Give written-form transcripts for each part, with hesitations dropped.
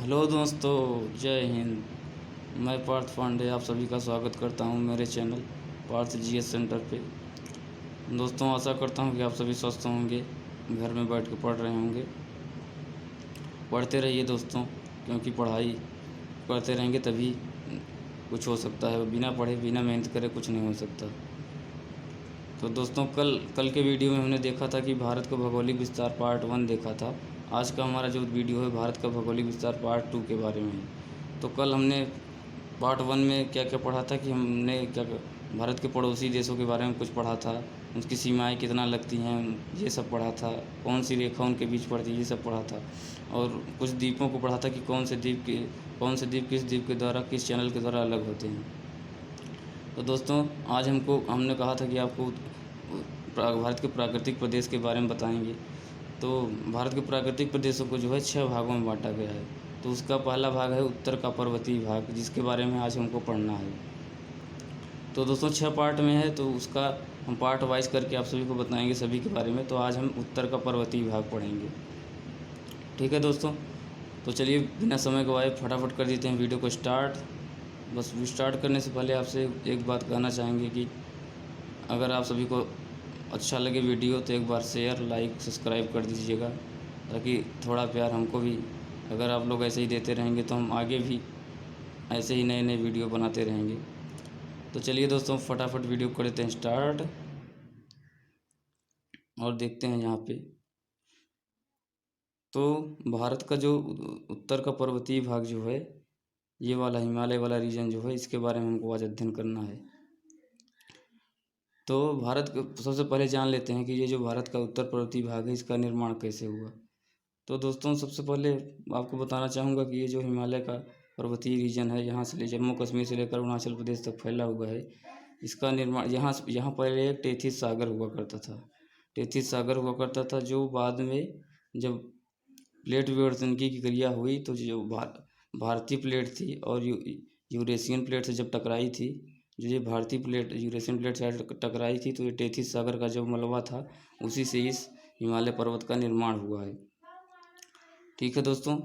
Hello दोस्तों, जय हिंद। मैं पार्थ पांडे आप सभी का स्वागत करता हूं मेरे चैनल पार्थ जीएस सेंटर पे। दोस्तों, आशा करता हूं कि आप सभी स्वस्थ होंगे, घर में बैठ के पढ़ रहे होंगे। पढ़ते रहिए दोस्तों, क्योंकि पढ़ाई करते रहेंगे तभी कुछ हो सकता है। बिना पढ़े बिना मेहनत करे कुछ नहीं हो सकता। तो दोस्तों, कल कल के वीडियो में हमने देखा था कि भारत का भौगोलिक विस्तार पार्ट 1 देखा था। आज का हमारा जो वीडियो है भारत का भौगोलिक विस्तार पार्ट 2 के बारे में है। तो कल हमने पार्ट 1 में क्या क्या पढ़ा था कि हमने क्या भारत के पड़ोसी देशों के बारे में कुछ पढ़ा था, उसकी सीमाएं कितना लगती हैं ये सब पढ़ा था, कौन सी रेखा उनके बीच पड़ती है ये सब पढ़ा था। और कुछ द्वीपों को पढ़ा था कि कौन से द्वीप किस द्वीप के द्वारा किस चैनल के द्वारा अलग होते हैं। तो दोस्तों, आज हमने कहा था कि आपको भारत के प्राकृतिक प्रदेश के बारे में बताएंगे। तो भारत के प्राकृतिक प्रदेशों को जो है 6 भागों में बांटा गया है। तो उसका पहला भाग है उत्तर का पर्वतीय भाग, जिसके बारे में आज हमको पढ़ना है। तो दोस्तों, 6 पार्ट में है, तो उसका हम पार्ट वाइज करके आप सभी को बताएंगे सभी के बारे में। तो आज हम उत्तर का पर्वतीय भाग पढ़ेंगे। ठीक है दोस्तों, तो चलिए बिना समय गवाए फटाफट कर देते हैं वीडियो को स्टार्ट। बस स्टार्ट करने से पहले आपसे एक बात कहना चाहेंगे कि अगर आप सभी को अच्छा लगे वीडियो तो एक बार शेयर लाइक सब्सक्राइब कर दीजिएगा, ताकि थोड़ा प्यार हमको भी, अगर आप लोग ऐसे ही देते रहेंगे तो हम आगे भी ऐसे ही नए नए वीडियो बनाते रहेंगे। तो चलिए दोस्तों, फटाफट वीडियो कर देते हैं स्टार्ट और देखते हैं यहाँ पे। तो भारत का जो उत्तर का पर्वतीय भाग जो है, ये वाला हिमालय वाला रीजन जो है, इसके बारे में हमको आज अध्ययन करना है। तो भारत सबसे पहले जान लेते हैं कि ये जो भारत का उत्तर पर्वतीय भाग है, इसका निर्माण कैसे हुआ। तो दोस्तों, सबसे पहले आपको बताना चाहूँगा कि ये जो हिमालय का पर्वतीय रीजन है, यहाँ से जम्मू कश्मीर से लेकर अरुणाचल प्रदेश तक फैला हुआ है। इसका निर्माण यहाँ पहले एक टेथिस सागर हुआ करता था। टेथिस सागर हुआ करता था, जो बाद में जब प्लेट विवर्तन की क्रिया हुई तो जो भारतीय प्लेट थी और यूरेशियन प्लेट से जब टकराई थी, जो ये भारतीय प्लेट यूरेशियन प्लेट से टकराई थी, तो ये टेथिस सागर का जो मलबा था, उसी से इस हिमालय पर्वत का निर्माण हुआ है। ठीक है दोस्तों,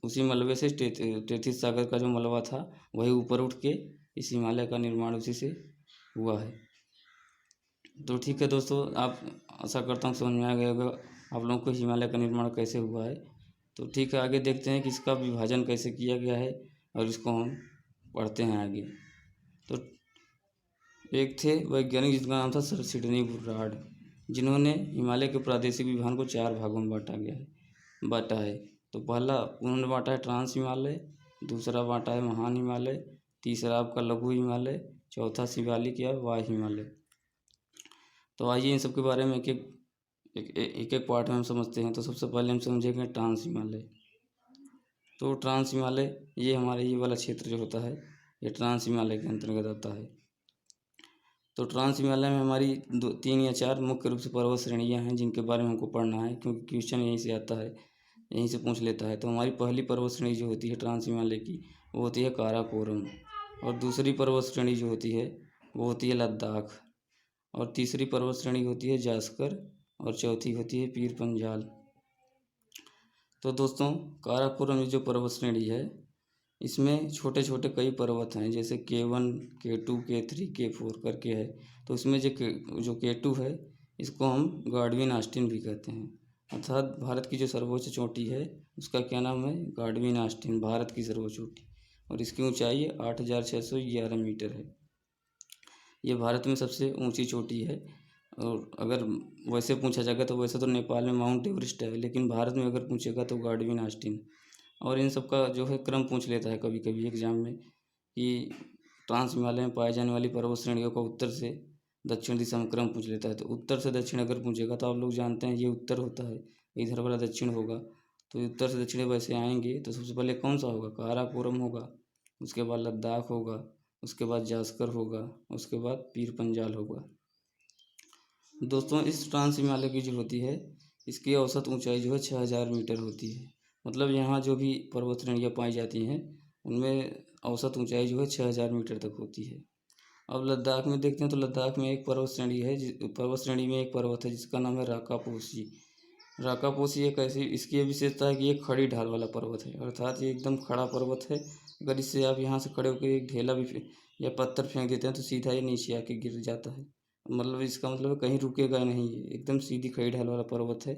उसी मलबे से टेथिस सागर का जो मलबा था वही ऊपर उठ के इस हिमालय का निर्माण उसी से हुआ है। तो ठीक है दोस्तों, आप आशा करता हूँ समझ में आ गया होगा आप लोगों को हिमालय का निर्माण कैसे हुआ है। तो ठीक है, आगे देखते हैं कि इसका विभाजन कैसे किया गया है और इसको हम पढ़ते हैं आगे। तो एक थे वैज्ञानिक जिनका नाम था सर सिडनी बुर्राड, जिन्होंने हिमालय के प्रादेशिक विभाजन को 4 भागों में बांटा है। तो पहला उन्होंने बांटा है ट्रांस हिमालय, दूसरा बांटा है महान हिमालय, तीसरा आपका लघु हिमालय, चौथा शिवालिक या वाय हिमालय। तो आइए इन सब के बारे में एक पार्ट में हम समझते हैं। तो सबसे पहले हम समझेंगे ट्रांस हिमालय। तो ट्रांस हिमालय ये हमारे ये वाला क्षेत्र जो होता है, ये ट्रांस हिमालय के अंतर्गत आता है। तो ट्रांस हिमालय में हमारी 3 या 4 मुख्य रूप से पर्वत श्रेणियाँ हैं, जिनके बारे में हमको पढ़ना है, क्योंकि क्वेश्चन यहीं से आता है, यहीं से पूछ लेता है। तो हमारी पहली पर्वत श्रेणी जो होती है ट्रांस हिमालय की, वो होती है काराकोरम। और दूसरी पर्वत श्रेणी जो होती है वो होती है लद्दाख। और तीसरी पर्वत श्रेणी होती है जास्कर। और चौथी होती है पीर पंजाल। तो दोस्तों, काराकोरम जो पर्वत श्रेणी है, इसमें छोटे छोटे कई पर्वत हैं, जैसे K1 K2 K3 K4 करके है। तो इसमें जो K2 है, इसको हम गाडविन आस्टीन भी कहते हैं। अर्थात भारत की जो सर्वोच्च चोटी है उसका क्या नाम है, गाडविन आस्टीन, भारत की सर्वोच्च चोटी। और इसकी ऊंचाई 8,611 मीटर है। ये भारत में सबसे ऊंची चोटी है। और अगर वैसे पूछा जाएगा तो वैसे तो नेपाल में माउंट एवरेस्ट है, लेकिन भारत में अगर पूछेगा तो गाडविन आस्टीन। और इन सब का जो है क्रम पूछ लेता है कभी कभी एग्जाम में, कि ट्रांस हिमालय में पाए जाने वाली पर्वत श्रेणियों का उत्तर से दक्षिण दिशा में क्रम पूछ लेता है। तो उत्तर से दक्षिण अगर पूछेगा तो आप लोग जानते हैं ये उत्तर होता है, इधर वाला दक्षिण होगा। तो उत्तर से दक्षिण वैसे आएंगे तो सबसे पहले कौन सा होगा, काराकोरम होगा, उसके बाद लद्दाख होगा, उसके बाद जास्कर होगा, उसके बाद पीर पंजाल होगा। दोस्तों, इस ट्रांस हिमालय की जो होती है, इसकी औसत ऊंचाई जो है 6,000 मीटर होती है। मतलब यहाँ जो भी पर्वत श्रेणियाँ पाई जाती हैं उनमें औसत ऊंचाई जो है 6,000 मीटर तक होती है। अब लद्दाख में देखते हैं, तो लद्दाख में एक पर्वत श्रेणी में एक पर्वत है जिसका नाम है राकापोसी। राकापोसी एक ऐसी इसकी ये विशेषता है कि ये खड़ी ढाल वाला पर्वत है, अर्थात ये एकदम खड़ा पर्वत है। अगर इससे आप यहाँ से खड़े होकर एक ढेला भी या पत्थर फेंक देते हैं तो सीधा ये नीचे आके गिर जाता है। मतलब इसका मतलब कहीं रुकेगा नहीं, ये एकदम सीधी खड़ी ढाल वाला पर्वत है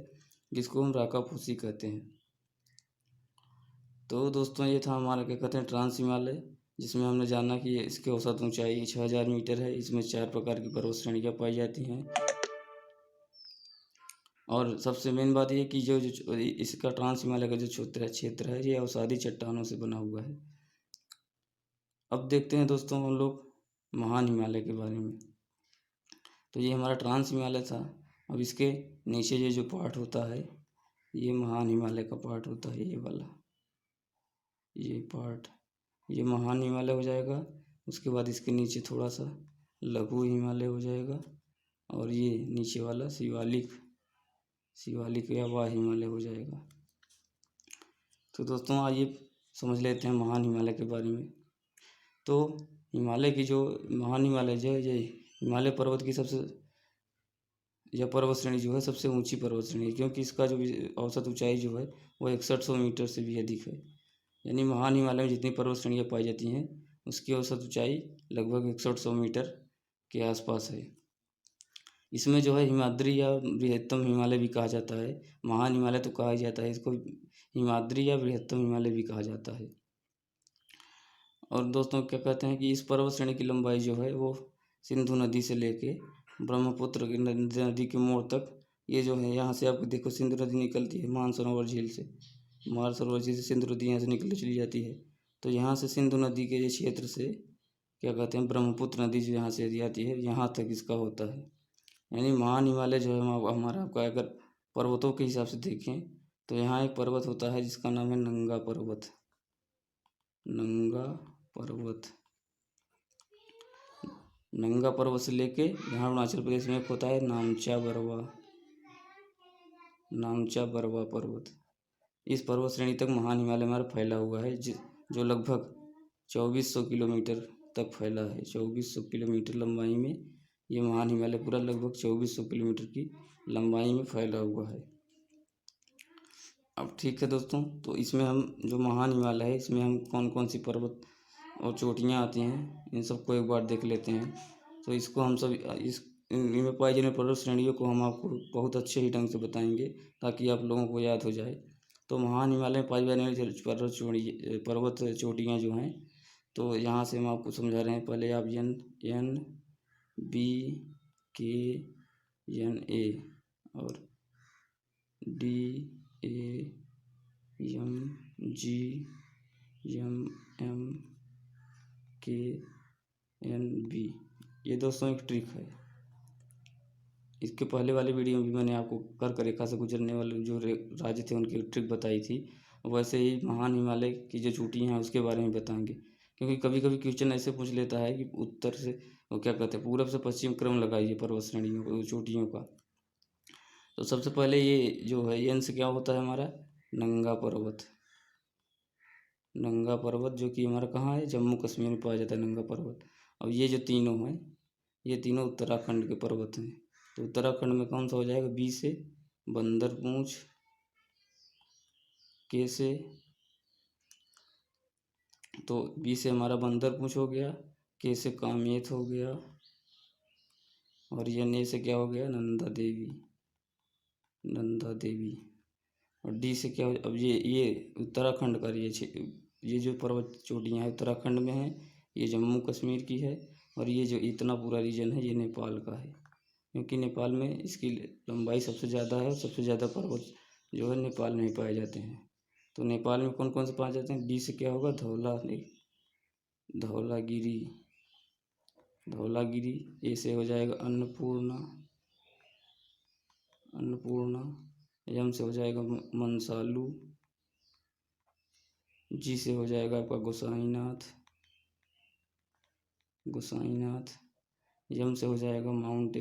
जिसको हम राकापोसी कहते हैं। तो दोस्तों ये था हमारा क्या कहते हैं ट्रांस हिमालय, जिसमें हमने जाना कि इसकी औसत ऊंचाई 6000 मीटर है। इसमें 4 प्रकार की पर्वत श्रेणियाँ पाई जाती हैं। और सबसे मेन बात ये कि जो जो इसका ट्रांस हिमालय का जो क्षेत्र है ये अवसादी चट्टानों से बना हुआ है। अब देखते हैं दोस्तों हम लोग महान हिमालय के बारे में। तो ये हमारा ट्रांस हिमालय था। अब इसके नीचे ये जो पार्ट होता है ये महान हिमालय का पार्ट होता है, ये वाला ये पार्ट ये महान हिमालय हो जाएगा। उसके बाद इसके नीचे थोड़ा सा लघु हिमालय हो जाएगा और ये नीचे वाला शिवालिक या वाह हिमालय हो जाएगा। तो दोस्तों आइए समझ लेते हैं महान हिमालय के बारे में। तो हिमालय की जो महान हिमालय जो है ये हिमालय पर्वत की सबसे यह पर्वत श्रेणी जो है सबसे ऊंची पर्वत श्रेणी है, क्योंकि इसका जो औसत ऊंचाई जो है वो 6100 मीटर से भी अधिक है। यानी महान हिमालय में जितनी पर्वत श्रेणियाँ पाई जाती हैं उसकी औसत ऊंचाई लगभग 6100 मीटर के आसपास है। इसमें जो है हिमाद्री या बृहत्तम हिमालय भी कहा जाता है। महान हिमालय तो कहा ही जाता है, इसको हिमाद्री या बृहत्तम हिमालय भी कहा जाता है। और दोस्तों क्या कहते हैं कि इस पर्वत श्रेणी की लंबाई जो है वो सिंधु नदी से लेके ब्रह्मपुत्र की नदी के मोड़ तक, ये जो है यहाँ से आपको देखो सिंधु नदी निकलती है मानसरोवर झील से, मानसरोवर झील से सिंधु नदी यहाँ से निकल चली जाती है। तो यहाँ से सिंधु नदी के ये क्षेत्र से क्या कहते हैं ब्रह्मपुत्र नदी जो यहाँ से आती है यहाँ तक इसका होता है। यानी महान हिमालय जो है हमारा आपका अगर पर्वतों के हिसाब से देखें तो यहाँ एक पर्वत होता है जिसका नाम है नंगा पर्वत। नंगा पर्वत नंगा पर्वत से लेके यहाँ अरुणाचल प्रदेश में एक होता है नामचा बरवा पर्वत। इस पर्वत श्रेणी तक महान हिमालय हमारा फैला हुआ है जो लगभग 2400 किलोमीटर तक फैला है। 2400 किलोमीटर लंबाई में ये महान हिमालय पूरा लगभग 2400 किलोमीटर की लंबाई में फैला हुआ है। अब ठीक है दोस्तों, तो इसमें हम जो महान हिमालय है इसमें हम कौन कौन सी पर्वत और चोटियाँ आती हैं इन सबको एक बार देख लेते हैं। तो इसको हम सब इनमें पाई जाने पर्वत श्रेणियों को हम आपको बहुत अच्छे ही ढंग से बताएंगे ताकि आप लोगों को याद हो जाए। तो महान हिमालय में पाई जाने वाली पर्वत चोटियाँ जो हैं तो यहाँ से हम आपको समझा रहे हैं। पहले आप NBKNA और DAMGMKNB, ये दोस्तों एक ट्रिक है। इसके पहले वाले वीडियो में भी मैंने आपको कर्क रेखा से गुजरने वाले जो राज्य थे उनकी ट्रिक बताई थी। वैसे ही महान हिमालय की जो चोटियाँ हैं उसके बारे में बताएंगे, क्योंकि कभी कभी क्वेश्चन ऐसे पूछ लेता है कि उत्तर से वो क्या कहते हैं पूरब से पश्चिम क्रम लगाइए पर्वत श्रेणियों को चोटियों का। तो सबसे पहले ये जो है एन से क्या होता है हमारा नंगा पर्वत जो कि हमारा कहाँ है जम्मू कश्मीर में पाया जाता है नंगा पर्वत। अब ये जो तीनों हैं ये तीनों उत्तराखंड के पर्वत हैं। तो उत्तराखंड में कौन सा हो जाएगा बी से बंदरपूंछ, के से तो बी से हमारा बंदरपूंछ हो गया, के से कामेत हो गया और ये ने से क्या हो गया नंदा देवी और डी से क्या हो अब ये उत्तराखंड का ये जो पर्वत चोटियाँ हैं उत्तराखंड में है, ये जम्मू कश्मीर की है और ये जो इतना पूरा रीजन है ये नेपाल का है, क्योंकि नेपाल में इसकी लंबाई सबसे ज़्यादा है और सबसे ज़्यादा पर्वत जो है नेपाल में ही पाए जाते हैं। तो नेपाल में कौन कौन से पाए जाते हैं डी से क्या होगा धौलागिरी, ए से हो जाएगा अन्नपूर्णा, यम से हो जाएगा मनसालू, जी से हो जाएगा आपका गोसाईनाथ, यम से हो जाएगा माउंट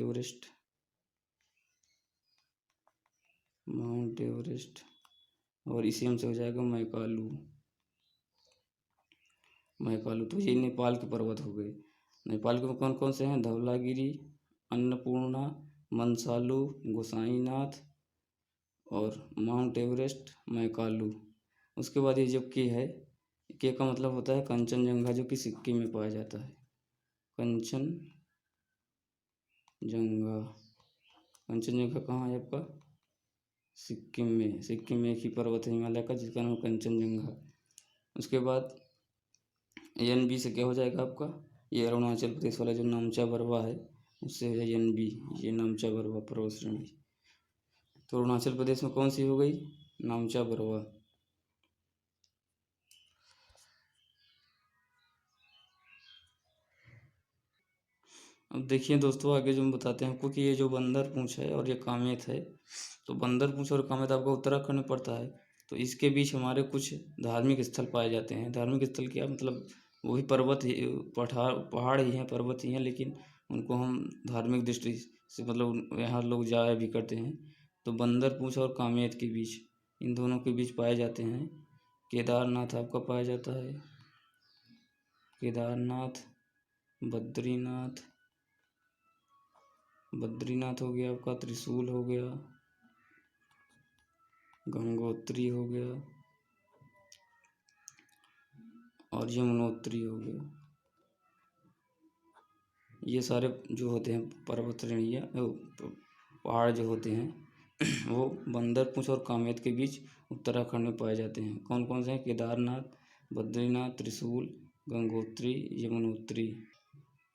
एवरेस्ट और इसी एम से हो जाएगा मैकालू। तो ये नेपाल के पर्वत हो गए। नेपाल के कौन कौन से हैं धौलागिरी, अन्नपूर्णा, मनसालू, गोसाईनाथ और माउंट एवरेस्ट, मैकालू। उसके बाद ये जो के है, के का मतलब होता है कंचनजंगा, जो कि सिक्किम में पाया जाता है। कंचनजंगा, कंचनजंगा कहाँ है आपका? सिक्किम में। सिक्किम में एक ही पर्वत है हिमालय का जिसका नाम कंचनजंगा। उसके बाद NB से क्या हो जाएगा आपका? ये अरुणाचल प्रदेश वाला जो नामचा बरवा है उससे है NB, ये नामचा बरवा पर्वत श्रेणी। तो अरुणाचल प्रदेश में कौन सी हो गई? नामचा बरवा। अब देखिए दोस्तों, आगे जो हम बताते हैं आपको कि ये जो बंदर पूंछ है और ये कामेत है, तो बंदर पूंछ और कामेत आपका उत्तराखंड में पड़ता है। तो इसके बीच हमारे कुछ धार्मिक स्थल पाए जाते हैं। धार्मिक स्थल क्या मतलब, वही पर्वत ही, पहाड़ ही हैं, पर्वत ही हैं, लेकिन उनको हम धार्मिक दृष्टि से मतलब यहाँ लोग जाया भी करते हैं। तो बंदर पूंछ और कामेत के बीच, इन दोनों के बीच पाए जाते हैं। केदारनाथ आपका पाया जाता है, केदारनाथ, बद्रीनाथ, बद्रीनाथ हो गया आपका, त्रिशूल हो गया, गंगोत्री हो गया और यमुनोत्री हो गया। ये सारे जो होते हैं पर्वत श्रेणियाँ, पहाड़ जो होते हैं वो बंदरपूछ और कामेत के बीच उत्तराखंड में पाए जाते हैं। कौन कौन से हैं? केदारनाथ, बद्रीनाथ, त्रिशूल, गंगोत्री, यमुनोत्री।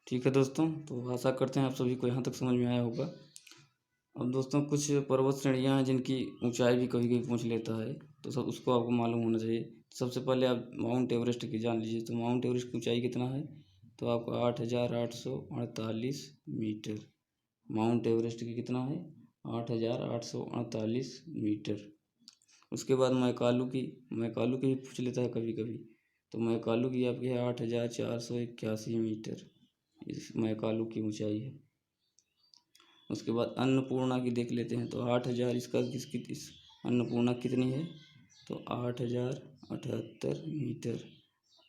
ठीक है दोस्तों, तो आशा करते हैं आप सभी को यहाँ तक समझ में आया होगा। अब दोस्तों कुछ पर्वत श्रेणियाँ हैं जिनकी ऊंचाई भी कभी कभी पूछ लेता है, तो सब उसको आपको मालूम होना चाहिए। सबसे पहले आप माउंट एवरेस्ट की जान लीजिए। तो माउंट एवरेस्ट की ऊंचाई कितना है? तो आपका 8,848 मीटर। माउंट एवरेस्ट की कितना है? 8,848 मीटर। उसके बाद मैकालू की भी पूछ लेता है कभी कभी। तो मैकालू की आपकी है 8,481 मीटर, इस मैकालू की ऊंचाई है। उसके बाद अन्नपूर्णा की देख लेते हैं। तो 8,000 इसका किसकी इस अन्नपूर्णा कितनी है? तो 8,078 मीटर।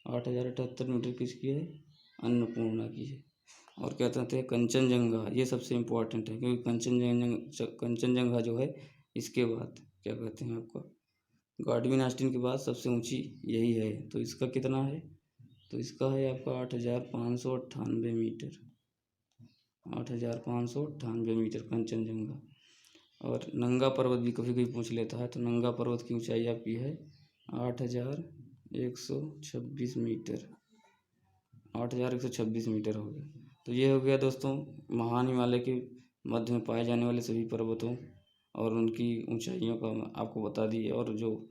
8,078 मीटर किसकी है? अन्नपूर्णा की है। और क्या कहते हैं? कंचनजंगा, ये सबसे इम्पोर्टेंट है क्योंकि कंचनजंगा जो है, इसके बाद क्या कहते हैं आपका, गाडविन आस्टीन के बाद सबसे ऊंची यही है। तो इसका कितना है? तो इसका है आपका 8,598 मीटर। 8,598 मीटर कंचनजंगा। और नंगा पर्वत भी कभी कभी पूछ लेता है। तो नंगा पर्वत की ऊंचाई आपकी है 8,126 मीटर। 8,126 मीटर हो गया। तो ये हो गया दोस्तों महान हिमालय के मध्य में पाए जाने वाले सभी पर्वतों और उनकी ऊंचाइयों का आपको बता दिए। और जो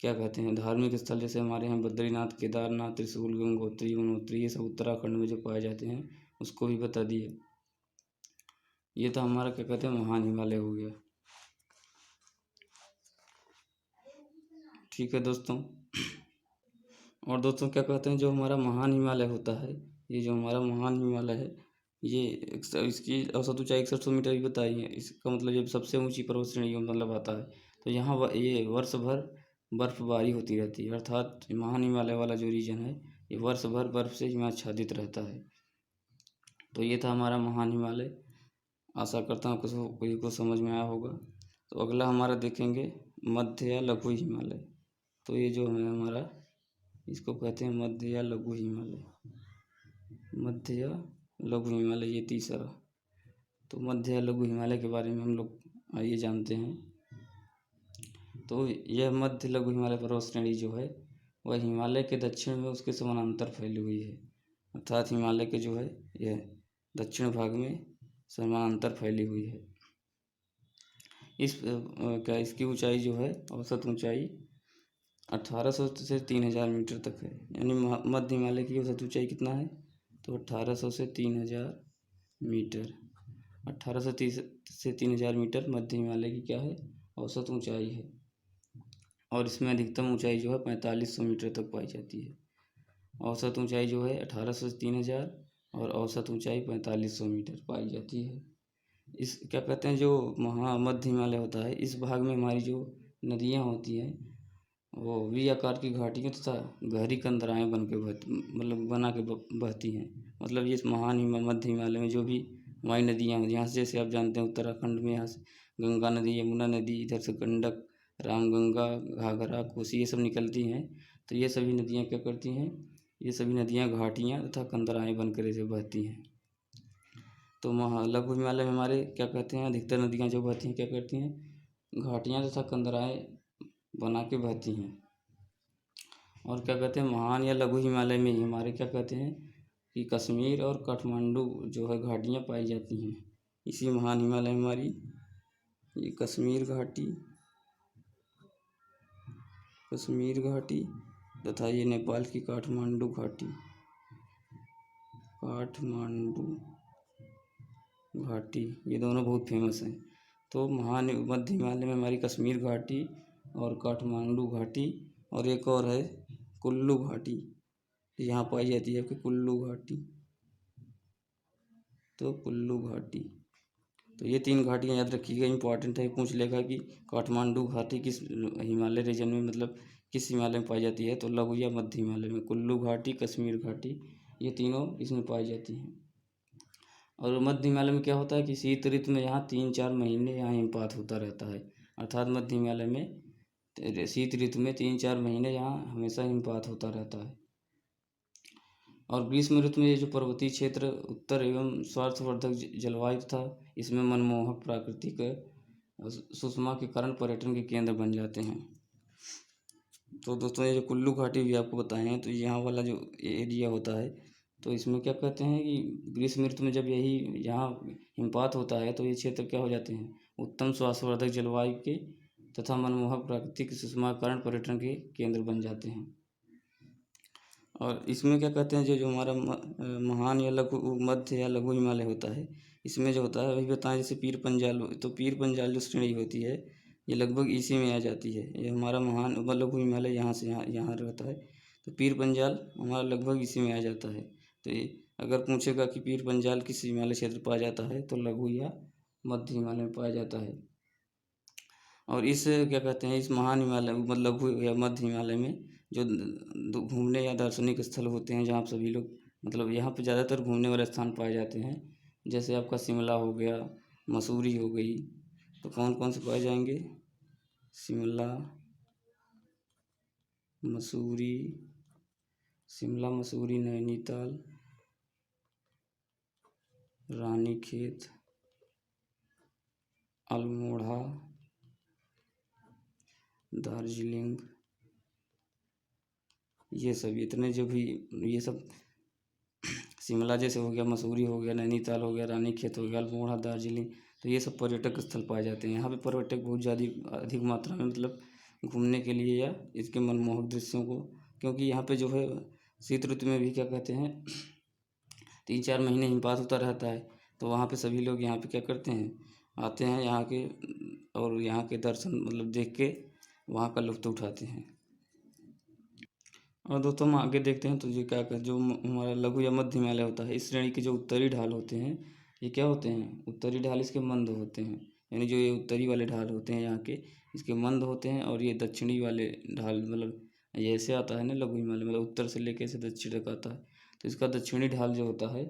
क्या कहते हैं धार्मिक स्थल जैसे हमारे यहाँ बद्रीनाथ, केदारनाथ, त्रिशूल, गंगोत्री, यमुनोत्री, ये सब उत्तराखंड में जो पाए जाते हैं उसको भी बता दिए। ये तो हमारा क्या कहते हैं महान हिमालय हो गया। ठीक है दोस्तों। और दोस्तों क्या कहते हैं, जो हमारा महान हिमालय होता है, ये जो हमारा महान हिमालय है, ये इसकी औसत ऊंचाई 6100 मीटर भी बताई है। इसका मतलब ये सबसे ऊंची पर्वत श्रेणी मतलब आता है। तो यहाँ ये वर्ष भर बर्फबारी होती रहती है, अर्थात महान हिमालय वाला जो रीजन है ये वर्ष भर बर्फ से ही आच्छादित रहता है। तो ये था हमारा महान हिमालय। आशा करता हूँ कोई को समझ में आया होगा। तो अगला हमारा देखेंगे मध्य या लघु हिमालय। तो ये जो है हमारा, इसको कहते हैं मध्य या लघु हिमालय। मध्य या लघु हिमालय, ये तीसरा। तो मध्य या लघु हिमालय के बारे में हम लोग आइए जानते हैं। तो यह मध्य लघु हिमालय पर्वत श्रेणी जो है वह हिमालय के दक्षिण में उसके समानांतर फैली हुई है। अर्थात हिमालय के जो है यह दक्षिण भाग में समानांतर फैली हुई है। इसकी ऊंचाई जो है, औसत ऊंचाई 1800 से 3000 मीटर तक है। यानी मध्य हिमालय की औसत ऊंचाई कितना है? तो 1800 से 3000 मीटर। 1830 से 3000 मीटर मध्य हिमालय की क्या है? औसत ऊंचाई है। और इसमें अधिकतम ऊंचाई जो है 4500 मीटर तक पाई जाती है। औसत ऊंचाई जो है 1800 से 3000 और औसत ऊंचाई 4500 मीटर पाई जाती है। इस क्या कहते हैं, जो मध्य हिमालय होता है, इस भाग में हमारी जो नदियाँ होती हैं वो वी आकार की घाटियों तथा गहरी कंदराएँ बन के बना के बहती हैं। मतलब ये मध्य हिमालय में जो भी हमारी नदियाँ हैं, यहाँ से जैसे आप जानते हैं उत्तराखंड में यहाँ से गंगा नदी, यमुना नदी, इधर से गंडक, रामगंगा, घाघरा, कोसी, ये सब निकलती हैं। तो ये सभी नदियाँ क्या करती हैं, ये सभी नदियाँ घाटियाँ तथा कंदराएँ बनकर ऐसे बहती हैं। तो लघु हिमालय में हमारे क्या कहते हैं, अधिकतर नदियाँ जो बहती हैं क्या करती हैं, घाटियाँ तथा कंदराएँ बना के बहती हैं। और क्या कहते हैं, महान या लघु हिमालय में ही हमारे क्या कहते हैं कि कश्मीर और काठमांडू जो है घाटियाँ पाई जाती हैं। इसी महान हिमालय में हमारी ये कश्मीर घाटी तथा ये नेपाल की काठमांडू घाटी, ये दोनों बहुत फेमस हैं। तो महान मध्य हिमालय में हमारी कश्मीर घाटी और काठमांडू घाटी और एक और है कुल्लू घाटी, यहाँ पाई जाती है कि कुल्लू घाटी। तो कुल्लू घाटी, तो ये 3 घाटियाँ याद रखिएगा, इंपॉर्टेंट है, पूछ लेगा कि काठमांडू घाटी किस हिमालय रीजन में, मतलब किस हिमालय में पाई जाती है। तो लघु या मध्य हिमालय में कुल्लू घाटी, कश्मीर घाटी, ये तीनों इसमें पाई जाती हैं। और मध्य हिमालय में क्या होता है कि शीत ऋतु में यहाँ 3-4 महीने यहाँ हिमपात होता रहता है। अर्थात मध्य हिमालय में शीत ऋतु में 3-4 महीने यहाँ हमेशा हिमपात होता रहता है। और ग्रीष्म ऋतु में ये जो पर्वतीय क्षेत्र उत्तर एवं स्वास्थ्यवर्धक जलवायु था, इसमें मनमोहक प्राकृतिक सुषमा के कारण पर्यटन के केंद्र बन जाते हैं। तो दोस्तों ये जो कुल्लू घाटी भी आपको बताए हैं, तो यहाँ वाला जो एरिया होता है, तो इसमें क्या कहते हैं कि ग्रीष्म ऋतु में जब यही यहाँ हिमपात होता है तो ये क्षेत्र क्या हो जाते हैं, उत्तम स्वास्थ्यवर्धक जलवायु के तथा मनमोहक प्राकृतिक सुषमा के कारण पर्यटन के केंद्र बन जाते हैं। और इसमें क्या कहते हैं, जो हमारा महान या लघु मध्य या लघु हिमालय होता है, इसमें जो होता है अभी बताएं, जैसे पीर पंजाल, तो पीर पंजाल जो श्रेणी होती है ये लगभग इसी में आ जाती है। ये हमारा महान लघु हिमालय यहाँ से यहाँ रहता है, तो पीर पंजाल हमारा लगभग इसी में आ जाता है। तो ये अगर पूछेगा कि पीर पंजाल किस हिमालय क्षेत्र पाया जाता है, तो लघु या मध्य हिमालय में पाया जाता है। और इस क्या कहते हैं, इस महान हिमालय मतलब लघु या मध्य हिमालय में जो घूमने या दार्शनिक स्थल होते हैं, जहाँ आप सभी लोग मतलब यहाँ पे ज़्यादातर घूमने वाले स्थान पाए जाते हैं, जैसे आपका शिमला हो गया, मसूरी हो गई। तो कौन कौन से पाए जाएंगे, शिमला मसूरी, नैनीताल, रानीखेत, अल्मोड़ा, दार्जिलिंग, ये सब इतने जो भी ये सब शिमला जैसे हो गया, मसूरी हो गया, नैनीताल हो गया, रानीखेत हो गया, अल्मोड़ा, दार्जिलिंग, तो ये सब पर्यटक स्थल पाए जाते हैं। यहाँ पे पर्यटक बहुत ज़्यादा अधिक मात्रा में मतलब घूमने के लिए या इसके मनमोहक दृश्यों को, क्योंकि यहाँ पे जो है शीत ऋतु में भी क्या कहते हैं 3-4 महीने हिमपात होता रहता है। तो वहाँ पे सभी लोग यहाँ पे क्या करते हैं, आते हैं यहाँ के, और यहाँ के दर्शन मतलब देख के वहाँ का लुत्फ़ उठाते हैं। और दोस्तों हम आगे देखते हैं, तो ये क्या कर जो हमारा लघु या मध्य हिमालय होता है, इस श्रेणी के जो उत्तरी ढाल होते हैं, ये क्या होते हैं, उत्तरी ढाल इसके मंद होते हैं। यानी जो ये उत्तरी वाले ढाल होते हैं यहाँ के, इसके मंद होते हैं। और ये दक्षिणी वाले ढाल मतलब ये ऐसे आता है ना लघु हिमालय, मतलब उत्तर से लेके से दक्षिण तक आता है, तो इसका दक्षिणी ढाल जो होता है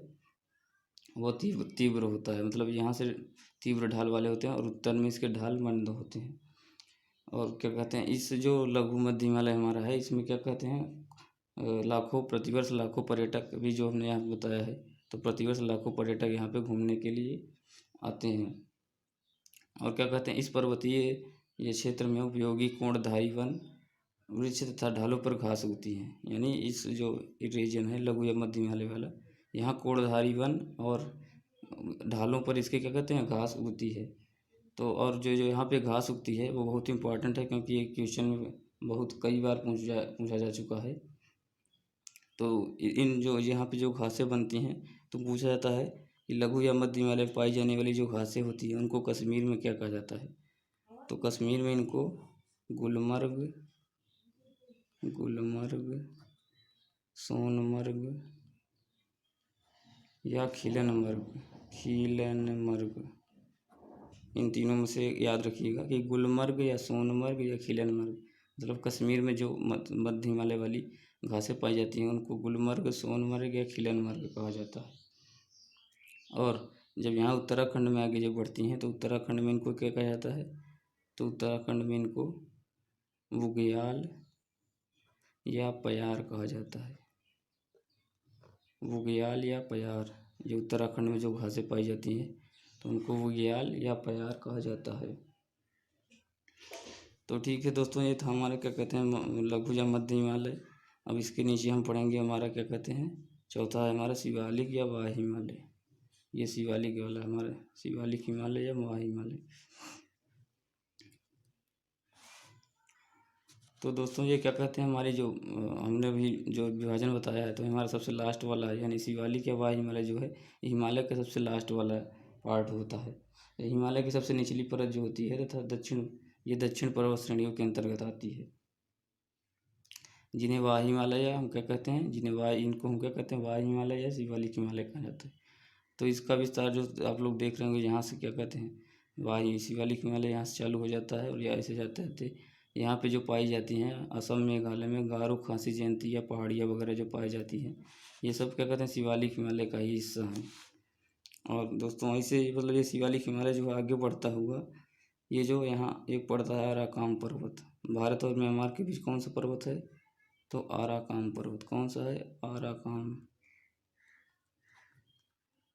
वो तीव्र होता है, मतलब यहाँ से तीव्र ढाल वाले होते हैं, और उत्तर में इसके ढाल मंद होते हैं। और क्या कहते हैं, इस जो लघु मध्य हिमालय हमारा है, इसमें क्या कहते हैं प्रतिवर्ष लाखों पर्यटक भी जो हमने यहाँ बताया है, तो प्रतिवर्ष लाखों पर्यटक यहाँ पे घूमने के लिए आते हैं। और क्या कहते हैं, इस पर्वतीय ये क्षेत्र में उपयोगी कोणधारी वन वृक्ष तथा ढालों पर घास उगती है। यानी इस जो रीजन है लघु या मध्य हिमालय वाला, यहाँ कोणधारी वन और ढालों पर इसके क्या कहते हैं, घास उगती है। तो और जो जो यहाँ पे घास उगती है वो बहुत इंपॉर्टेंट है, क्योंकि ये क्वेश्चन में बहुत कई बार पूछा जा चुका है। तो इन जो यहाँ पे जो घासें बनती हैं, तो पूछा जाता है कि लघु या मध्य हिमालय में पाई जाने वाली जो घासें होती हैं उनको कश्मीर में क्या कहा जाता है। तो कश्मीर में इनको गुलमर्ग, सोनमर्ग या खिलनमर्ग, इन तीनों में से याद रखिएगा कि गुलमर्ग या सोनमर्ग या खिलनमर्ग, मतलब कश्मीर में जो मध्य हिमालय वाली घासें पाई जाती हैं उनको गुलमर्ग, सोनमर्ग या खिलनमर्ग कहा जाता है। और जब यहाँ उत्तराखंड में आगे जब बढ़ती हैं तो उत्तराखंड में इनको क्या कहा जाता है, तो उत्तराखंड में इनको बुग्याल या प्यार कहा जाता है। बुग्याल या प्यार, ये उत्तराखंड में जो घासें पाई जाती हैं तो उनको बुग्याल या प्यार कहा जाता है। तो ठीक है दोस्तों, ये था हमारा क्या कहते हैं लघु या मध्य हिमालय। अब इसके नीचे हम पढ़ेंगे हमारा क्या कहते हैं, चौथा है हमारा शिवालिक या वाह हिमालय। ये शिवालिक वाला हमारा शिवालिक हिमालय या वाह हिमालय। तो दोस्तों ये क्या कहते हैं हमारी जो हमने अभी जो विभाजन बताया है, तो हमारा सबसे लास्ट वाला है यानी शिवालिक या वाह हिमालय जो है, हिमालय का सबसे लास्ट वाला पार्ट होता है। हिमालय की सबसे निचली परत जो होती है तथा ये दक्षिण पर्वत श्रेणियों के अंतर्गत आती है, जिन्हें वाह हिमालय या हम क्या कहते हैं, इनको हम क्या कहते हैं, वाह हिमालय या शिवालिक हिमालय कहा जाता है। तो इसका विस्तार जो आप लोग देख रहे होंगे, यहाँ से क्या कहते हैं वाह शिवालिक हिमालय यहाँ से चालू हो जाता है और यह ऐसे जाते जाते यहाँ पे जो पाई जाती हैं असम मेघालय में गारो खासी जयंती या पहाड़ियाँ वगैरह जो पाई जाती हैं, ये सब क्या कहते हैं शिवालिक हिमालय का ही हिस्सा है। और दोस्तों ऐसे मतलब ये शिवालिक हिमालय जो आगे बढ़ता हुआ, ये जो यहाँ एक पड़ता है आराकान पर्वत। भारत और म्यांमार के बीच कौन सा पर्वत है, तो आराकान पर्वत। कौन सा है,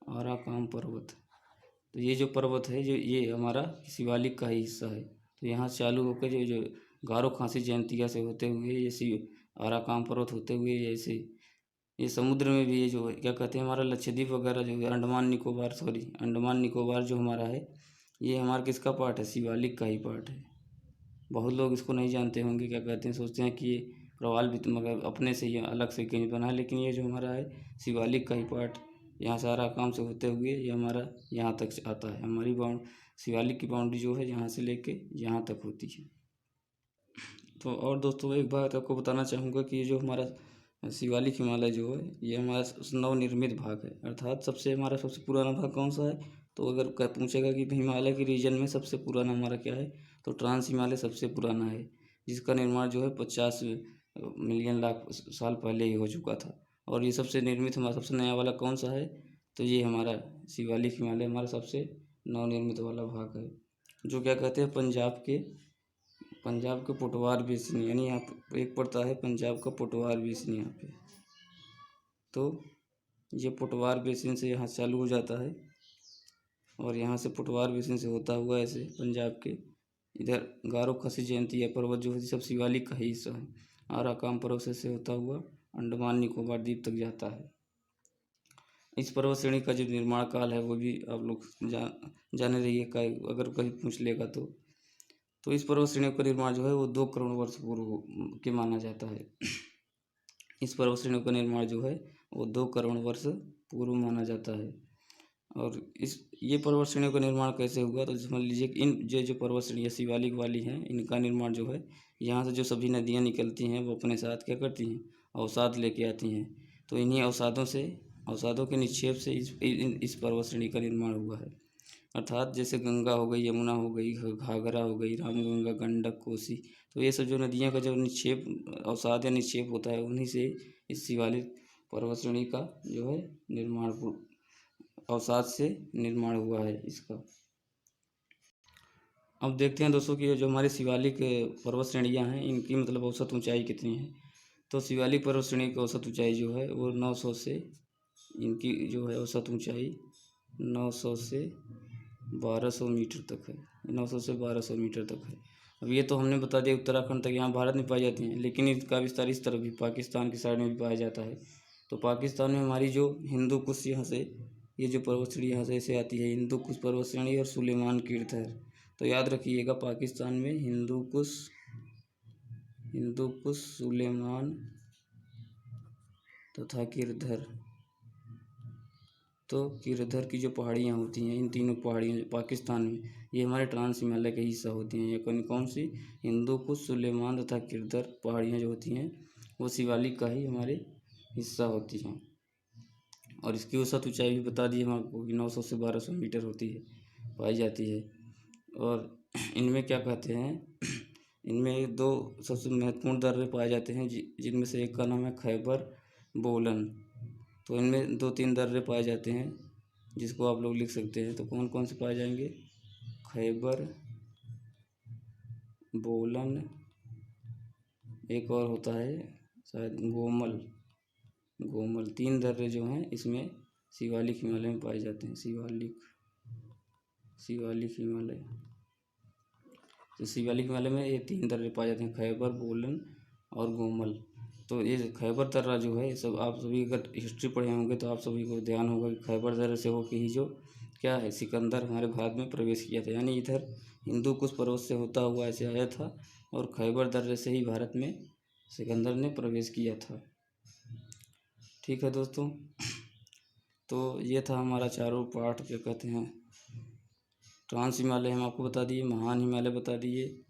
आराकान पर्वत। तो ये जो पर्वत है जो ये हमारा शिवालिक का ही हिस्सा है। तो यहाँ चालू होकर जो गारो खासी जयंतिया से होते हुए ये आराकान पर्वत होते हुए ऐसे ये समुद्र में भी ये जो क्या कहते हैं हमारा लक्षद्वीप वगैरह जो है, अंडमान निकोबार जो हमारा है, ये हमारा किसका पार्ट है, शिवालिक का ही पार्ट है। बहुत लोग इसको नहीं जानते होंगे, क्या कहते हैं सोचते हैं कि ये प्रवाल मगर अपने से ही अलग से कहीं बना है, लेकिन ये जो हमारा है शिवालिक का ही पार्ट, यहाँ से आराकान से होते हुए ये हमारा यहाँ तक आता है। हमारी शिवालिक की बाउंड्री जो है यहाँ से लेके यहाँ तक होती है। तो और दोस्तों एक बात आपको बताना चाहूँगा कि ये जो हमारा शिवालिक हिमालय जो है ये हमारा नवनिर्मित भाग है, अर्थात सबसे पुराना भाग कौन सा है, तो अगर पूछेगा कि हिमालय के रीजन में सबसे पुराना हमारा क्या है, तो ट्रांस हिमालय सबसे पुराना है, जिसका निर्माण जो है 50 मिलियन लाख साल पहले ही हो चुका था। और ये सबसे निर्मित हमारा सबसे नया वाला कौन सा है, तो ये हमारा शिवालिक हिमालय हमारा सबसे नवनिर्मित वाला भाग है, जो क्या कहते हैं पंजाब के पोटवार बेसिन, यानी यहाँ पे एक पड़ता है पंजाब का पोटवार बेसिन यहाँ पे। तो ये पोटवार बेसिन से यहाँ चालू हो जाता है और यहाँ से पोटवार बेसिन से होता हुआ ऐसे पंजाब के इधर गारो खासी जयंती या पर्वत जो है सब शिवालिक का ही हिस्सा है, आराकान पर्वत से होता हुआ अंडमान निकोबार द्वीप तक जाता है। इस पर्वत श्रेणी का जो निर्माण काल है वो भी आप लोग जाने रहिए का, अगर कहीं पूछ लेगा तो इस पर्वत श्रेणी का निर्माण जो है वो 2 करोड़ वर्ष पूर्व के माना जाता है। इस पर्वत श्रेणी का निर्माण जो है वो 2 करोड़ वर्ष पूर्व माना जाता है। और ये पर्वत श्रेणियों का निर्माण कैसे हुआ, तो समझ लीजिए कि इन जो पर्वत श्रेणियाँ शिवालिक वाली हैं, इनका निर्माण जो है यहाँ से जो सभी नदियाँ निकलती हैं वो अपने साथ क्या करती हैं, अवसाद लेके आती हैं। तो इन्हीं अवसादों के निक्षेप से इस पर्वत श्रेणी का निर्माण हुआ है। अर्थात जैसे गंगा हो गई, यमुना हो गई, घाघरा हो गई, रामगंगा, गंडक, कोसी, तो ये सब जो नदियाँ का जो अवसाद या निक्षेप होता है, उन्हीं से इस शिवालिक पर्वत श्रेणी का जो है निर्माण अवसाद से निर्माण हुआ है इसका। अब देखते हैं दोस्तों कि जो हमारी शिवालिक पर्वत श्रेणियाँ हैं इनकी मतलब औसत ऊंचाई कितनी है। तो शिवालिक पर्वत श्रेणी की औसत ऊंचाई जो है वो 900 से, इनकी जो है औसत ऊंचाई 900 से 1200 मीटर तक है, 900 से 1200 मीटर तक है। अब ये तो हमने बता दिया उत्तराखंड तक यहाँ भारत में पाई जाती हैं, लेकिन इसका विस्तार इस तरफ भी पाकिस्तान की साइड में भी पाया जाता है। तो पाकिस्तान में हमारी जो हिंदू कुश यहाँ से ये जो पर्वत श्रेणी यहाँ से ऐसे आती है, हिंदू कुश पर्वत श्रेणी और सुलेमान कीर्तहर। तो याद रखिएगा पाकिस्तान में हिंदू कुश, सुलेमान तथा कीर्तहर। तो कीर्तहर की जो पहाड़ियाँ होती हैं, इन तीनों पहाड़ियाँ पाकिस्तान में, ये हमारे ट्रांस हिमालय का हिस्सा होती हैं। ये कौन सी, हिंदू कुश, सुलेमान तथा कीर्तहर पहाड़ियाँ जो होती हैं वो शिवालिक का ही हमारे हिस्सा होती हैं। और इसकी औसत ऊंचाई भी बता दी हम आपको कि 900 से 1200 मीटर होती है, पाई जाती है। और इनमें क्या कहते हैं, इनमें 2 सबसे महत्वपूर्ण दर्रे पाए जाते हैं, जिनमें से एक का नाम है खैबर बोलन। तो इनमें 2-3 दर्रे पाए जाते हैं जिसको आप लोग लिख सकते हैं। तो कौन कौन से पाए जाएंगे? खैबर, बोलन, एक और होता है शायद गोमल। गोमल 3 दर्रे जो हैं इसमें शिवालिक हिमालय में पाए जाते हैं। शिवालिक हिमालय। तो शिवालिक हिमालय में ये 3 दर्रे पाए जाते हैं, खैबर, बोलन और गोमल। तो ये खैबर दर्रा जो है, सब आप सभी अगर हिस्ट्री पढ़े होंगे तो आप सभी को ध्यान होगा कि खैबर दर्रे से होकर ही जो क्या है, सिकंदर हमारे भारत में प्रवेश किया था। यानी इधर हिंदू कुश पर्वत से होता हुआ ऐसे आया था और खैबर दर्रे से ही भारत में सिकंदर ने प्रवेश किया था। ठीक है दोस्तों, तो ये था हमारा चारों पाठ, क्या कहते हैं, ट्रांस हिमालय हम आपको बता दिए, महान हिमालय बता दिए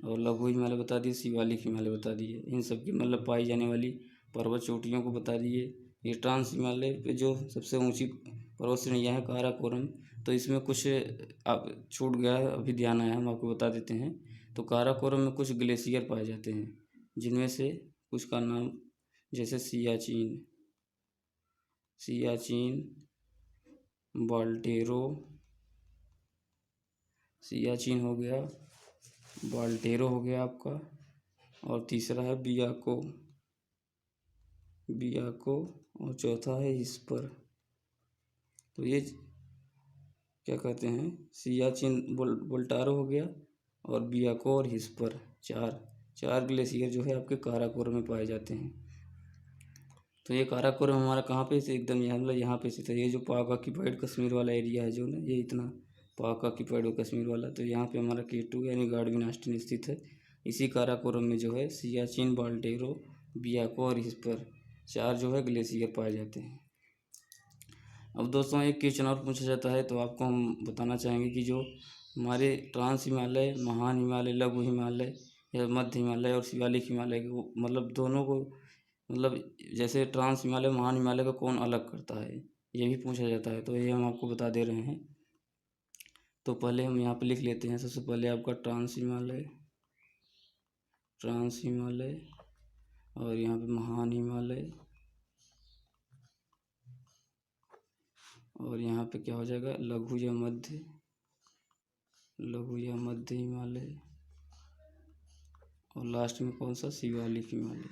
और लघु हिमालय बता दिए, शिवालिक हिमालय बता दिए। इन सब की मतलब पाई जाने वाली पर्वत चोटियों को बता दिए। ये ट्रांस हिमालय पे जो सबसे ऊंची पर्वत श्रेणियाँ हैं काराकोरम, तो इसमें कुछ आप छूट गया है, अभी ध्यान आया, हम आपको बता देते हैं। तो काराकोरम में कुछ ग्लेशियर पाए जाते हैं, जिनमें से कुछ का नाम जैसे सियाचिन, बाल्टेरो, सियाचिन हो गया, बाल्टेरो हो गया आपका, और तीसरा है बियाको और चौथा है हिस्पर। तो ये क्या कहते हैं, सियाचिन, बोल्टारो हो गया और बियाको और हिस्पर, चार ग्लेशियर जो है आपके काराकोरम में पाए जाते हैं। तो ये काराकोरम हमारा कहाँ पे से एकदम यहाँ, मतलब यहाँ पे स्थित है। ये जो पाक ऑक्यूपाइड कश्मीर वाला एरिया है जो ना, ये इतना पाक ऑक्यूपाइड हो कश्मीर वाला, तो यहाँ पे हमारा K2 यानी गार्डविन आस्टीन स्थित है। इसी काराकोरम में जो है सियाचिन, बाल्टेरो, बियाको और हिस्पर 4 जो है ग्लेशियर पाए जाते हैं। अब दोस्तों एक क्वेश्चन और पूछा जाता है, तो आपको हम बताना चाहेंगे कि जो हमारे ट्रांस हिमालय, महान हिमालय, लघु हिमालय या मध्य हिमालय और शिवालिक हिमालय को, मतलब दोनों को, मतलब जैसे ट्रांस हिमालय, महान हिमालय को कौन अलग करता है, ये भी पूछा जाता है। तो ये हम आपको बता दे रहे हैं। तो पहले हम यहाँ पे लिख लेते हैं। सबसे पहले आपका ट्रांस हिमालय और यहाँ पे महान हिमालय, और यहाँ पे क्या हो जाएगा, लघु या मध्य हिमालय, और लास्ट में कौन सा, शिवालिक हिमालय।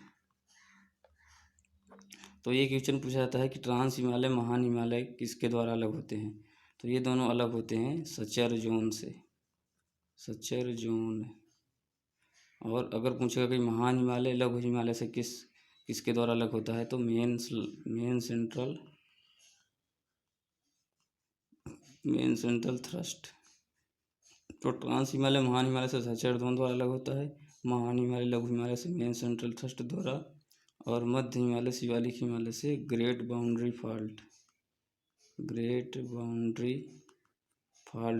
तो ये क्वेश्चन पूछा जाता है कि ट्रांस हिमालय, महान हिमालय किसके द्वारा अलग होते हैं। तो ये दोनों अलग होते हैं सचर जोन से, सचर जोन। और अगर पूछेगा कि महान हिमालय, लघु हिमालय से किसके द्वारा अलग होता है, तो मेन सेंट्रल थ्रस्ट। तो ट्रांस हिमालय, महान हिमालय से सचर जोन द्वारा अलग होता है, महान हिमालय, लघु हिमालय से मेन सेंट्रल थ्रस्ट द्वारा, और मध्य हिमालय, शिवालिक हिमालय से ग्रेट बाउंड्री फॉल्ट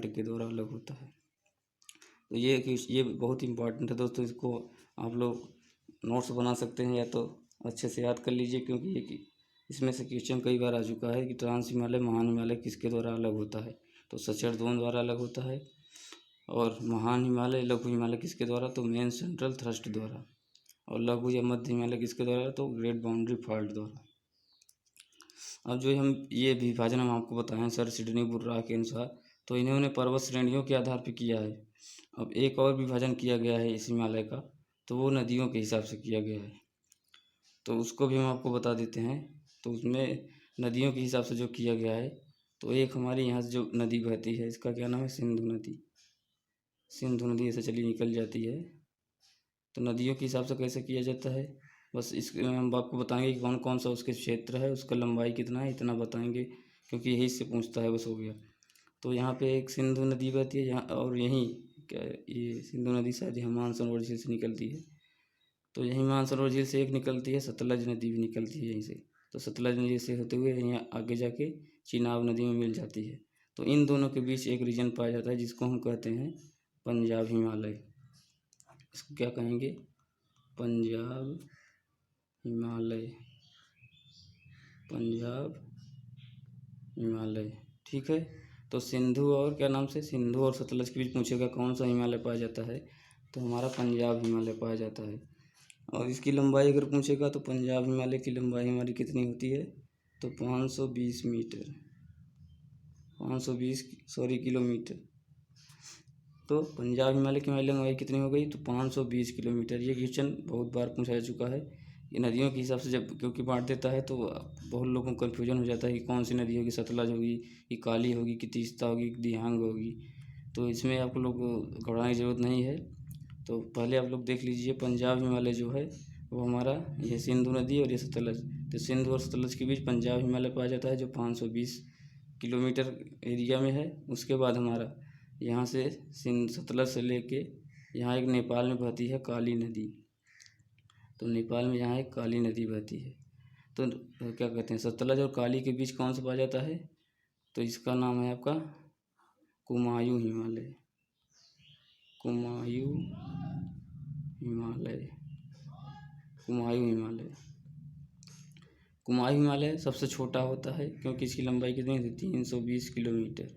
के द्वारा अलग होता है। तो ये बहुत इंपॉर्टेंट है दोस्तों, इसको आप लोग नोट्स बना सकते हैं या तो अच्छे से याद कर लीजिए, क्योंकि ये इसमें से क्वेश्चन कई बार आ चुका है कि ट्रांस हिमालय, महान हिमालय किसके द्वारा अलग होता है। तो सचर जोन द्वारा अलग होता है, और महान हिमालय, लघु हिमालय किसके द्वारा, तो मेन सेंट्रल थ्रस्ट द्वारा, और लघु या मध्य हिमालय किसके द्वारा, तो ग्रेट बाउंड्री फॉल्ट द्वारा। अब जो हम ये विभाजन हम आपको बताएं सर सिडनी बुर्राह के अनुसार, तो इन्होंने पर्वत श्रेणियों के आधार पर किया है। अब एक और विभाजन किया गया है इस हिमालय का, तो वो नदियों के हिसाब से किया गया है, तो उसको भी हम आपको बता देते हैं। तो उसमें नदियों के हिसाब से जो किया गया है, तो एक हमारे यहाँ से जो नदी बहती है, इसका क्या नाम है, सिंधु नदी ऐसे चली निकल जाती है। तो नदियों के हिसाब से कैसे किया जाता है, बस इसके हम आपको बताएंगे कि कौन कौन सा उसके क्षेत्र है, उसका लंबाई कितना है, इतना बताएंगे, क्योंकि यही से पूछता है, बस हो गया। तो यहाँ पे एक सिंधु नदी बहती है यहाँ, और यहीं क्या ये सिंधु नदी शायद यहाँ मानसरोवर झील से निकलती है। तो यहीं मानसरोवर झील से एक निकलती है, सतलज नदी भी निकलती है यहीं से। तो सतलज नदी से होते हुए यहाँ आगे जाके चिनाब नदी में मिल जाती है। तो इन दोनों के बीच एक रीजन पाया जाता है जिसको हम कहते हैं पंजाब हिमालय। इसको क्या कहेंगे, पंजाब हिमालय। ठीक है। तो सिंधु और क्या नाम से, सिंधु और सतलज के बीच पूछेगा कौन सा हिमालय पाया जाता है, तो हमारा पंजाब हिमालय पाया जाता है। और इसकी लंबाई अगर पूछेगा तो पंजाब हिमालय की लंबाई हमारी कितनी होती है, तो 520 मीटर। 520 किलोमीटर। तो पंजाब हिमालय की लंबाई कितनी हो गई? तो 520 किलोमीटर। ये क्वेश्चन बहुत बार पूछा जा चुका है। ये नदियों के हिसाब से जब क्योंकि बांट देता है तो बहुत लोगों को कन्फ्यूजन हो जाता है कि कौन सी नदी होगी, सतलज होगी कि काली होगी कि तीस्ता होगी कि दिहांग होगी। तो इसमें आप लोग घबराने की ज़रूरत नहीं है। तो पहले आप लोग देख लीजिए, पंजाब हिमालय जो है वो हमारा ये सिंधु नदी और ये सतलज। तो सिंधु और सतलज के बीच पंजाब हिमालय पाया जाता है जो 520 किलोमीटर एरिया में है। उसके बाद हमारा यहाँ से सतलज से लेके यहाँ एक नेपाल में बहती है काली नदी। तो नेपाल में यहाँ एक काली नदी बहती है। तो क्या कहते हैं, सतलज और काली के बीच कौन सा पाया जाता है? तो इसका नाम है आपका कुमायूं हिमालय। कुमायूं हिमालय। कुमायूं हिमालय। कुमायूं हिमालय सबसे छोटा होता है क्योंकि इसकी लंबाई कितनी है? 320 किलोमीटर।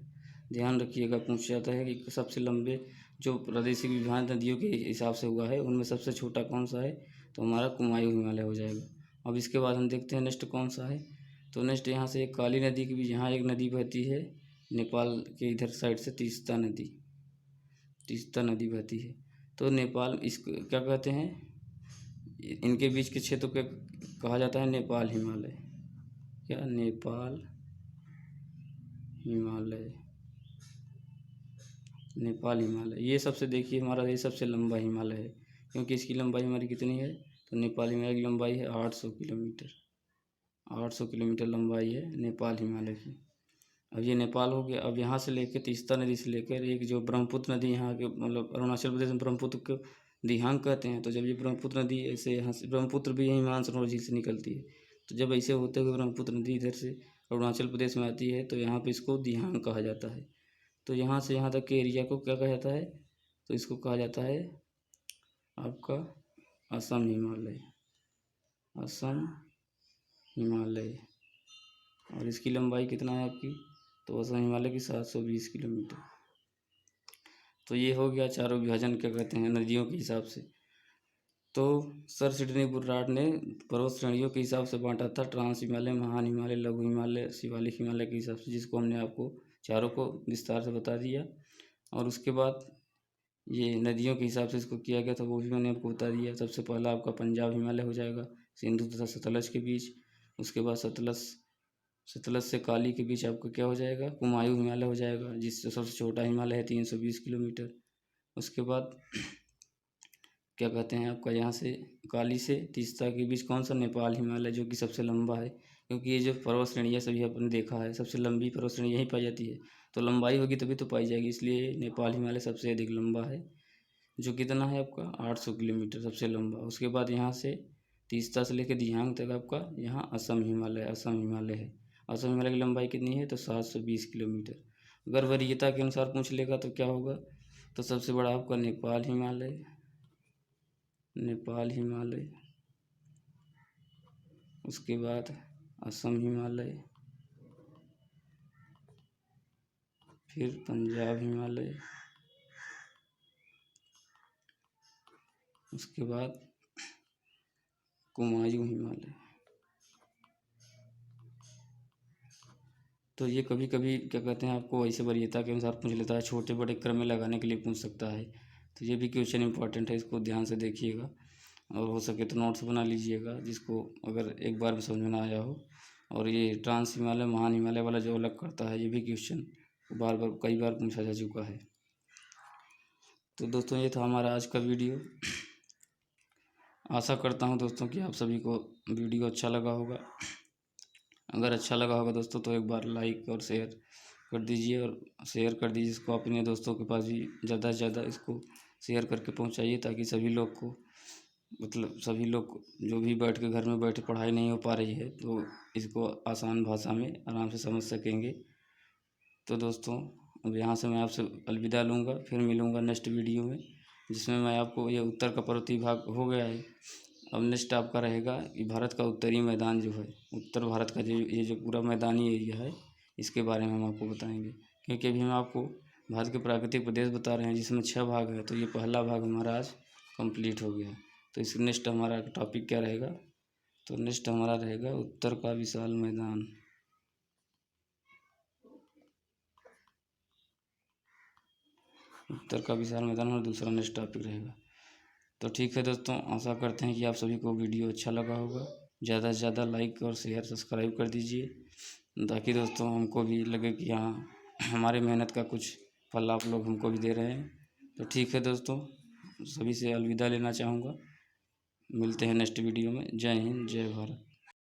ध्यान रखिएगा, पूछा जाता है कि सबसे लंबे जो प्रादेशिक विभाजन नदियों के हिसाब से हुआ है उनमें सबसे छोटा कौन सा है? तो हमारा कुमायूं हिमालय हो जाएगा। अब इसके बाद हम देखते हैं नेक्स्ट कौन सा है। तो नेक्स्ट यहाँ से एक काली नदी की भी यहाँ एक नदी बहती है नेपाल के इधर साइड से, तीस्ता नदी। तीस्ता नदी बहती है। तो नेपाल इसको क्या कहते हैं, इनके बीच के क्षेत्र को कहा जाता है नेपाल हिमालय। क्या? नेपाल हिमालय। नेपाल हिमालय ये सबसे देखिए हमारा ये सबसे लंबा हिमालय है क्योंकि इसकी लंबाई हमारी कितनी है? तो नेपाल हिमालय की लंबाई है 800 किलोमीटर। 800 किलोमीटर लंबाई है नेपाल हिमालय की। अब ये नेपाल हो गया। अब यहाँ से लेकर तीस्ता नदी से लेकर एक जो ब्रह्मपुत्र नदी यहाँ के मतलब अरुणाचल प्रदेश में ब्रह्मपुत्र को दिहांग कहते हैं। तो जब ये ब्रह्मपुत्र नदी ऐसे यहाँ से, ब्रह्मपुत्र भी यहीं मानसरोवर झील से निकलती है। तो जब ऐसे होते हुए ब्रह्मपुत्र नदी इधर से अरुणाचल प्रदेश में आती है तो यहाँ पे इसको दिहांग कहा जाता है। तो यहाँ से यहाँ तक के एरिया को क्या कहा जाता है? तो इसको कहा जाता है आपका असम हिमालय। असम हिमालय। और इसकी लंबाई कितना है आपकी? तो असम हिमालय की 720 किलोमीटर। तो ये हो गया चारों विभाजन क्या कहते हैं नदियों के हिसाब से। तो सर सिडनी बुर्राट ने पर्वत श्रेणियों के हिसाब से बांटा था, ट्रांस हिमालय, महान हिमालय, लघु हिमालय, शिवालिक हिमालय के हिसाब से, जिसको हमने आपको चारों को विस्तार से बता दिया। और उसके बाद ये नदियों के हिसाब से इसको किया गया था वो भी मैंने आपको बता दिया। सबसे पहला आपका पंजाब हिमालय हो जाएगा सिंधु तथा सतलज के बीच। उसके बाद सतलज से काली के बीच आपका क्या हो जाएगा? कुमायूं हिमालय हो जाएगा, जिससे सबसे छोटा हिमालय है 320 किलोमीटर। उसके बाद क्या कहते हैं आपका यहाँ से काली से तीस्ता के बीच कौन सा? नेपाल हिमालय, जो कि सबसे लंबा है क्योंकि ये जो पर्वत श्रेणी है सभी आपने देखा है सबसे लंबी पर्वत श्रेणी यहीं पाई जाती है। तो लंबाई होगी तभी तो पाई जाएगी, इसलिए नेपाल हिमालय सबसे अधिक लंबा है, जो कितना है आपका 800 किलोमीटर सबसे लंबा। उसके बाद यहाँ से तीस्ता से लेकर दिहांग तक आपका यहाँ असम हिमालय है। असम हिमालय की लंबाई कितनी है? तो 720 किलोमीटर। अगर वरीयता के अनुसार पूछ लेगा तो क्या होगा? तो सबसे बड़ा आपका नेपाल हिमालय, उसके बाद असम हिमालय, फिर पंजाब हिमालय, उसके बाद कुमायूं हिमालय। तो ये कभी कभी क्या कहते हैं आपको ऐसे वरीयता के अनुसार पूछ लेता है, छोटे बड़े क्रम में लगाने के लिए पूछ सकता है। तो ये भी क्वेश्चन इंपॉर्टेंट है, इसको ध्यान से देखिएगा और हो सके तो नोट्स बना लीजिएगा, जिसको अगर एक बार में समझ में ना आया हो। और ये ट्रांस हिमालय महान हिमालय वाला जो अलग करता है, ये भी क्वेश्चन बार बार कई बार पूछा जा चुका है। तो दोस्तों ये था हमारा आज का वीडियो। आशा करता हूँ दोस्तों कि आप सभी को वीडियो अच्छा लगा होगा। अगर अच्छा लगा होगा दोस्तों तो एक बार लाइक और शेयर कर दीजिए, और शेयर कर दीजिए इसको अपने दोस्तों के पास भी ज़्यादा से ज़्यादा इसको शेयर करके पहुंचाइए, ताकि सभी लोग को मतलब सभी लोग जो भी बैठ के घर में बैठे पढ़ाई नहीं हो पा रही है तो इसको आसान भाषा में आराम से समझ सकेंगे। तो दोस्तों अब यहाँ से मैं आपसे अलविदा लूँगा, फिर मिलूँगा नेक्स्ट वीडियो में, जिसमें मैं आपको ये उत्तर का पर्वतीय भाग हो गया है। अब नेक्स्ट आपका रहेगा कि भारत का उत्तरी मैदान जो है, उत्तर भारत का जो ये जो पूरा मैदानी एरिया है, इसके बारे में हम आपको बताएंगे। क्योंकि अभी हम आपको भारत के प्राकृतिक प्रदेश बता रहे हैं जिसमें 6 भाग है, तो ये पहला भाग हमारा आज कंप्लीट हो गया। तो इस नेक्स्ट हमारा टॉपिक क्या रहेगा? तो नेक्स्ट हमारा रहेगा उत्तर का विशाल मैदान। उत्तर का विशाल मैदान और दूसरा नेक्स्ट टॉपिक रहेगा। तो ठीक है दोस्तों, आशा करते हैं कि आप सभी को वीडियो अच्छा लगा होगा। ज़्यादा से ज़्यादा लाइक और शेयर सब्सक्राइब कर दीजिए, ताकि दोस्तों हमको भी लगे कि हाँ, हमारे मेहनत का कुछ फल आप लोग हमको भी दे रहे हैं। तो ठीक है दोस्तों, सभी से अलविदा लेना चाहूँगा। मिलते हैं नेक्स्ट वीडियो में। जय हिंद, जय भारत।